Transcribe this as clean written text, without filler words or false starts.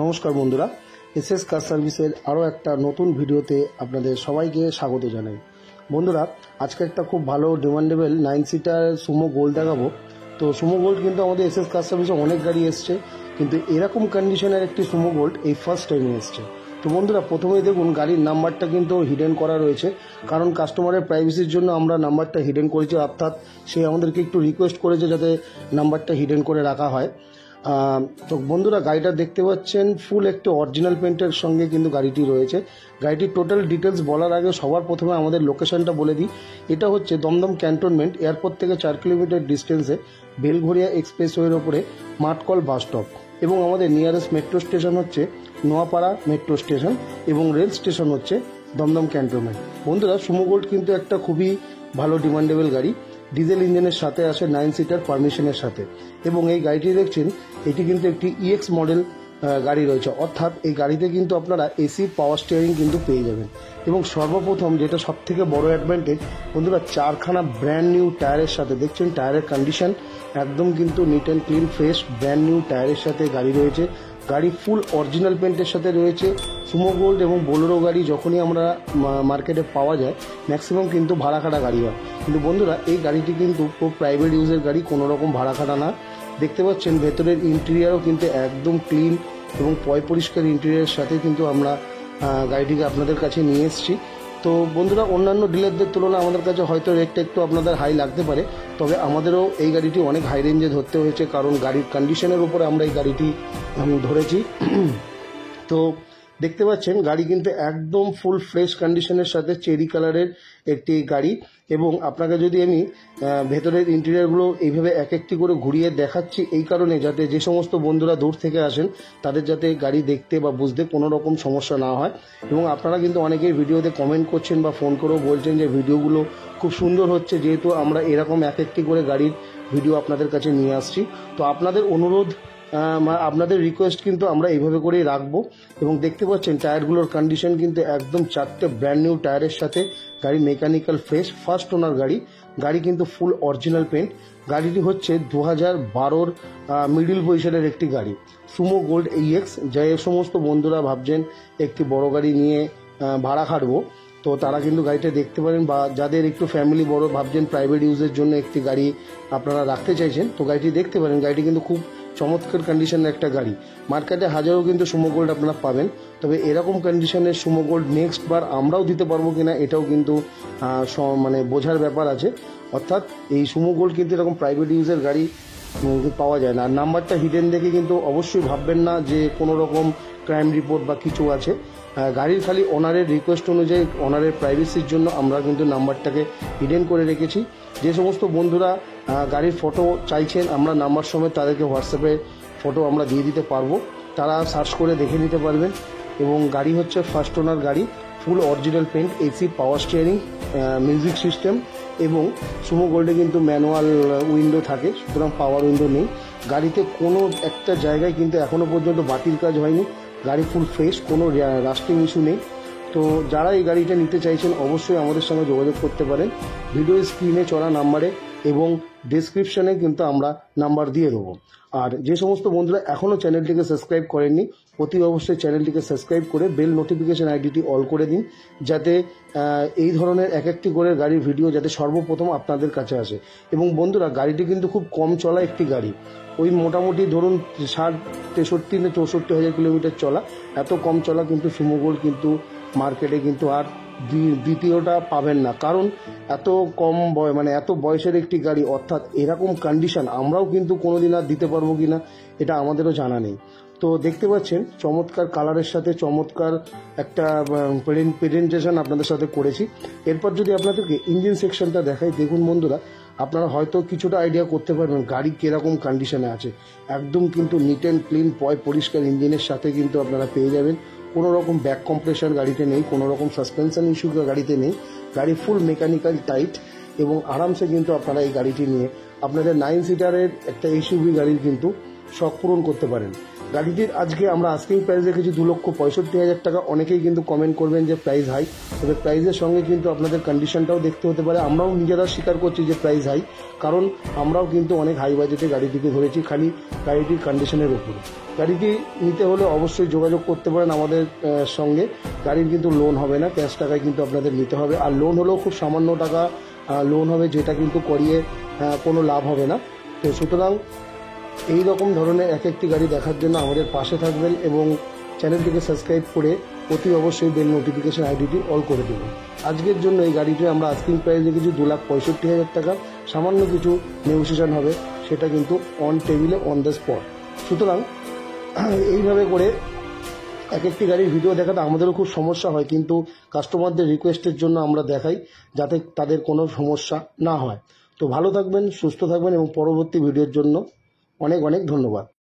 নমস্কার বন্ধুরা, এসএস কার সার্ভিসের আরও একটা নতুন ভিডিওতে আপনাদের সবাইকে স্বাগত জানাই। বন্ধুরা, আজকে একটা খুব ভালো ডিমান্ডেবল 9 সিটার সুমো গোল্ড দেখাবো। তো সুমো গোল্ড কিন্তু আমাদের এসএস কার সার্ভিসে অনেক গাড়ি এসছে, কিন্তু এরকম কন্ডিশনের একটি সুমো গোল্ড এই ফার্স্ট টাইম এসছে। তো বন্ধুরা, প্রথমেই দেখুন গাড়ির নাম্বারটা কিন্তু হিডেন করা রয়েছে, কারণ কাস্টমারের প্রাইভেসির জন্য আমরা নাম্বারটা হিডেন করেছি, অর্থাৎ সে আমাদেরকে একটু রিকোয়েস্ট করেছে যাতে নাম্বারটা হিডেন করে রাখা হয়। তো বন্ধুরা, গাড়িটা দেখতে পাচ্ছেন ফুল একটি অরিজিনাল পেন্টের সঙ্গে কিন্তু গাড়িটি রয়েছে। গাড়িটির টোটাল ডিটেলস বলার আগে সবার প্রথমে আমাদের লোকেশনটা বলে দিই। এটা হচ্ছে দমদম ক্যান্টনমেন্ট এয়ারপোর্ট থেকে 4 কিলোমিটার ডিস্টেন্সে বেলঘরিয়া এক্সপ্রেসওয়ের ওপরে মাঠকল বাস স্টপ, এবং আমাদের নিয়ারেস্ট মেট্রো স্টেশন হচ্ছে নোয়াপাড়া মেট্রো স্টেশন, এবং রেল স্টেশন হচ্ছে দমদম ক্যান্টনমেন্ট। বন্ধুরা, সুমো গোল্ড কিন্তু একটা খুবই ভালো ডিমান্ডেবল গাড়ি, ডিজেল ইঞ্জিনের সাথে আসে 9 সিটার পারমিশনের সাথে। এবং এই গাড়িটি দেখছেন, এটি কিন্তু একটি ইএক্স মডেল গাড়ি রয়েছে, অর্থাৎ এই গাড়িতে কিন্তু আপনারা এসি পাওয়ার স্টিয়ারিং কিন্তু পেয়ে যাবেন। এবং সর্বপ্রথম যেটা সব থেকে বড় অ্যাডভান্টেজ বন্ধুরা, 4খানা ব্র্যান্ড নিউ টায়ারের সাথে, দেখছেন টায়ারের কন্ডিশন একদম কিন্তু neat and clean fresh brand new টায়ারের সাথে গাড়ি রয়েছে। গাড়ি ফুল অরিজিনাল পেন্টের সাথে রয়েছে। সুমো গোল্ড এবং বোলেরো গাড়ি যখনই আমরা মার্কেটে পাওয়া যায় ম্যাক্সিমাম কিন্তু ভাড়া খাটা গাড়ি হয়, কিন্তু বন্ধুরা এই গাড়িটি কিন্তু খুব প্রাইভেট ইউজের গাড়ি, কোনো রকম ভাড়া খাটা না। দেখতে পাচ্ছেন ভেতরের ইন্টেরিয়ারও কিন্তু একদম ক্লিন এবং পরিষ্কার ইন্টেরিয়ারের সাথে কিন্তু আমরা গাড়িটিকে আপনাদের কাছে নিয়ে এসেছি। তো বন্ধুরা, অন্যান্য ডিলারদের তুলনায় আমাদের কাছে হয়তো রেটটা একটু আপনাদের হাই লাগতে পারে, তবে আমাদেরও এই গাড়িটি অনেক হাই রেঞ্জে ধরতে হয়েছে, কারণ গাড়ির কন্ডিশনের উপরে আমরা এই গাড়িটি ধরেছি। তো দেখতে পাচ্ছেন গাড়ি কিন্তু একদম ফুল ফ্রেশ কন্ডিশনের সাথে চেরি কালারের একটি গাড়ি। এবং আপনাকে যদি আমি ভেতরের ইন্টেরিয়ারগুলো এইভাবে এক একটি করে ঘুরিয়ে দেখাচ্ছি এই কারণে, যাতে যে সমস্ত বন্ধুরা দূর থেকে আসেন তাদের যাতে গাড়ি দেখতে বা বুঝতে কোনো রকম সমস্যা না হয়। এবং আপনারা কিন্তু অনেকেই ভিডিওতে কমেন্ট করছেন বা ফোন করেও বলছেন যে ভিডিওগুলো খুব সুন্দর হচ্ছে, যেহেতু আমরা এরকম এক একটি করে গাড়ির ভিডিও আপনাদের কাছে নিয়ে আসছি। তো আপনাদের অনুরোধ, আপনাদের রিকোয়েস্ট কিন্তু আমরা এইভাবে করেই রাখবো। এবং দেখতে পাচ্ছেন টায়ারগুলোর কন্ডিশন কিন্তু একদম 4টে ব্র্যান্ড নিউ টায়ারের সাথে গাড়ি মেকানিক্যাল ফ্রেশ ফার্স্ট ওনার গাড়ি। গাড়ি কিন্তু ফুল অরিজিনাল পেন্ট। গাড়িটি হচ্ছে 2012 মিডিল পজিশনের একটি গাড়ি, সুমো গোল্ড ইএক্স। যে সমস্ত বন্ধুরা ভাবছেন একটি বড় গাড়ি নিয়ে ভাড়া খাটবো, তো তারা কিন্তু গাড়িটা দেখতে পারেন, বা যাদের একটু ফ্যামিলি বড় ভাবছেন প্রাইভেট ইউজের জন্য একটি গাড়ি আপনারা রাখতে চাইছেন, তো গাড়িটি দেখতে পারেন। গাড়িটি কিন্তু খুব চমৎকার কন্ডিশনের একটা গাড়ি। মার্কেটে হাজারও কিন্তু সুমো গোল্ড আপনারা পাবেন, তবে এরকম কন্ডিশনের সুমো গোল্ড নেক্সট বার আমরাও দিতে পারবো কিনা এটাও কিন্তু মানে বোঝার ব্যাপার আছে। অর্থাৎ এই সুমো গোল্ড কিন্তু এরকম প্রাইভেট ইউজের গাড়ি পাওয়া যায় না। আর নাম্বারটা হিডেন দেখে কিন্তু অবশ্যই ভাববেন না যে কোনো রকম ক্রাইম রিপোর্ট বা কিছু আছে। গাড়ির খালি ওনারের রিকোয়েস্ট অনুযায়ী, ওনারের প্রাইভেসির জন্য আমরা কিন্তু নাম্বারটাকে হিডেন করে রেখেছি। যে সমস্ত বন্ধুরা গাড়ির ফটো চাইছেন, আমরা নাম্বার সমেত তাদেরকে হোয়াটসঅ্যাপে ফটো আমরা দিয়ে দিতে পারবো, তারা সার্চ করে দেখে নিতে পারবেন। এবং গাড়ি হচ্ছে ফার্স্ট ওনার গাড়ি, full original paint, AC power steering, music system, এবং সুমো গোল্ডে কিন্তু ম্যানুয়াল উইন্ডো থাকে, সুতরাং পাওয়ার উইন্ডো নেই। গাড়িতে কোনো একটা জায়গায় কিন্তু এখনও পর্যন্ত বাতিল কাজ হয়নি। গাড়ি ফুল ফ্রেশ, কোনো রাস্টিং ইস্যু নেই। তো যারা এই গাড়িটা নিতে চাইছেন অবশ্যই আমাদের সঙ্গে যোগাযোগ করতে পারেন ভিডিও স্ক্রিনে চলা নাম্বারে, এবং ডেসক্রিপশনে কিন্তু আমরা নাম্বার দিয়ে দেবো। আর যে সমস্ত বন্ধুরা এখনও চ্যানেলটিকে সাবস্ক্রাইব করেননি, অতি অবশ্যই চ্যানেলটিকে সাবস্ক্রাইব করে বেল নোটিফিকেশন আইডিটি অল করে দিন, যাতে এই ধরনের এক একটি করে গাড়ির ভিডিও যাতে সর্বপ্রথম আপনাদের কাছে আসে। এবং বন্ধুরা, গাড়িটি কিন্তু খুব কম চলা একটি গাড়ি, ওই মোটামুটি ধরুন 63 থেকে 64 হাজার কিলোমিটার চলা। এত কম চলা কিন্তু সুমো গোল্ড কিন্তু মার্কেটে কিন্তু আর দ্বিতীয়টা পাবেন না, কারণ এত কম মানে এত বয়সের একটি গাড়ি, অর্থাৎ এরকম কন্ডিশন আমরাও কিন্তু কোনোদিন আর দিতে পারবো কিনা এটা আমাদেরও জানা নেই। তো দেখতে পাচ্ছেন চমৎকার কালারের সাথে চমৎকার একটা প্রেজেন্টেশন আপনাদের সাথে করেছি। এরপর যদি আপনাদেরকে ইঞ্জিন সেকশনটা দেখাই, দেখুন বন্ধুরা, আপনারা হয়তো কিছুটা আইডিয়া করতে পারবেন গাড়ি কীরকম কন্ডিশনে আছে। একদম কিন্তু নিট অ্যান্ড ক্লিন পরিষ্কার ইঞ্জিনের সাথে কিন্তু আপনারা পেয়ে যাবেন। কোনো রকম ব্যাক কম্প্রেসার গাড়িতে নেই, কোনো রকম সাসপেনশন ইস্যু গাড়িতে নেই। গাড়ি ফুল মেকানিক্যাল টাইট, এবং আরামসে কিন্তু আপনারা এই গাড়িটি নিয়ে আপনাদের 9 সিটারের একটা এসইউভি গাড়ির কিন্তু শখ পূরণ করতে পারেন। গাড়িটির আজকে আমরা আস্কিং প্রাইস রেখেছি 2,65,000 টাকা। অনেকেই কিন্তু কমেন্ট করবেন যে প্রাইস হাই, তবে প্রাইসের সঙ্গে কিন্তু আপনাদের কন্ডিশনটাও দেখতে হতে পারে। আমরাও নিজেরা স্বীকার করছি যে প্রাইস হাই, কারণ আমরাও কিন্তু অনেক হাই বাজেটে গাড়িটিকে ধরেছি খালি গাড়িটির কন্ডিশনের উপরে। গাড়িটি নিতে হলে অবশ্যই যোগাযোগ করতে পারেন আমাদের সঙ্গে। গাড়ির কিন্তু লোন হবে না, ক্যাশ টাকায় কিন্তু আপনাদের নিতে হবে। আর লোন হলেও খুব সামান্য টাকা লোন হবে, যেটা কিন্তু করিয়ে কোনো লাভ হবে না। তো সুতরাং এই রকম ধরনের এক একটি গাড়ি দেখার জন্য আমাদের পাশে থাকবেন এবং চ্যানেলটিকে সাবস্ক্রাইব করে অতি অবশ্যই বেল নোটিফিকেশন আইডিটি অল করে দেবেন। আজকের জন্য এই গাড়িটি আমরা আস্কিং প্রাইস রেখেছি 2,65,000 টাকা। সামান্য কিছু নেগোসিয়েশন হবে, সেটা কিন্তু অন টেবিলে অন দ্য স্পট। সুতরাং এইভাবে করে এক একটি গাড়ির ভিডিও দেখাতে আমাদেরও খুব সমস্যা হয়, কিন্তু কাস্টমারদের রিকোয়েস্টের জন্য আমরা দেখাই যাতে তাদের কোনো সমস্যা না হয়। তো ভালো থাকবেন, সুস্থ থাকবেন এবং পরবর্তী ভিডিওর জন্য অনেক অনেক ধন্যবাদ।